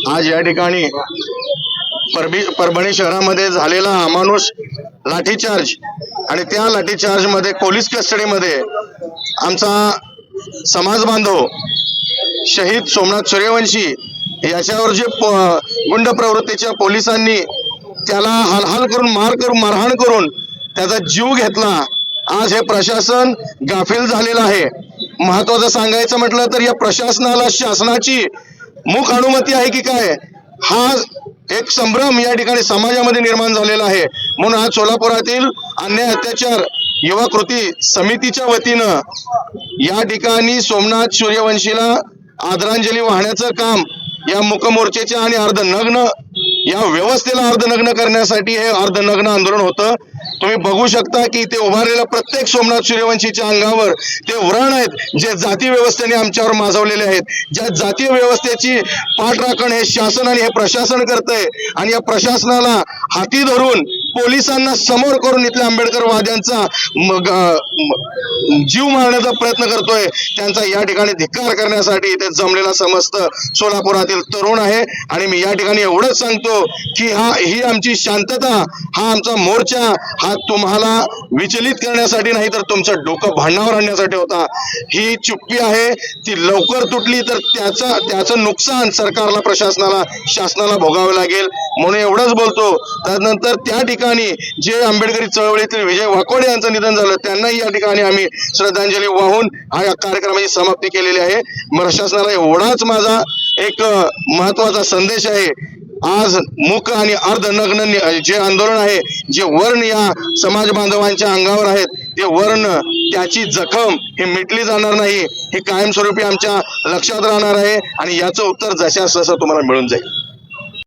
आज या ठिकाणी परभणी शहरामध्ये झालेला अमानुष लाठीचार्ज आणि त्या लाठीचार्ज मध्ये पोलीस कस्टडीमध्ये आमचा समाज बांधव शहीद सोमनाथ सूर्यवंशी याच्यावर जे गुंड प्रवृत्तीच्या पोलिसांनी त्याला हालहाल करून मारहाण करून त्याचा जीव घेतला। आज हे प्रशासन गाफील झालेलं आहे। महत्वाचं सांगायचं म्हटलं तर या प्रशासनाला शासनाची मुख अनुमती आहे की काय हा एक संभ्रम या ठिकाणी समाजामध्ये निर्माण झालेला आहे। म्हणून आज सोलापुरातील अन्याय अत्याचार युवा कृती समितीच्या वतीनं या ठिकाणी सोमनाथ सूर्यवंशीला आदरांजली वाहण्याचं काम या मूकमोर्चेच्या आणि अर्धनग्न या व्यवस्थेला अर्धनग्न करण्यासाठी हे अर्धनग्न आंदोलन होतं। तुम्ही बघू शकता की इथे उभारलेल्या प्रत्येक सोमनाथ सूर्यवंशीच्या अंगावर ते व्रण आहेत जे जाती व्यवस्थेने आमच्यावर माजवलेले आहेत। ज्या जातीय व्यवस्थेची पाठराखण हे शासन आणि हे प्रशासन करतंय आणि या प्रशासनाला हाती धरून पोलिसांना समोर करून इथल्या आंबेडकरवाद्यांचा जीव मारण्याचा प्रयत्न करतोय। त्यांचा या ठिकाणी धिक्कार करण्यासाठी इथे जमलेला समस्त सोलापुरातील तरुण आहे। आणि मी या ठिकाणी एवढंच सांगतो की ही आमची शांतता हा आमचा मोर्चा हा तुम्हाला विचलित करण्यासाठी नाही तर तुमचं डोकं भांडणावर आणण्यासाठी होता। ही चुप्पी आहे ती लवकर तुटली तर त्याचं नुकसान सरकारला प्रशासनाला शासनाला भोगावे लागेल। म्हणून एवढंच बोलतो। त्यानंतर त्या ठिकाणी जे आंबेडकरी चळवळीतील विजय वाकोडे यांचं निधन झालं त्यांनाही या ठिकाणी आम्ही श्रद्धांजली वाहून हा कार्यक्रमाची समाप्ती केलेली आहे। प्रशासनाला एवढाच माझा एक महत्वाचा संदेश आहे। आज मूक आणि अर्धनग्न जे आंदोलन आहे जे वर्ण या समाज बांधवांच्या अंगावर आहेत ते वर्ण त्याची जखम ही मिटली जाणार नाही, हे कायमस्वरूपी आमच्या लक्षात राहणार आहे आणि याचं उत्तर जशास तसं तुम्हाला मिळून जाईल।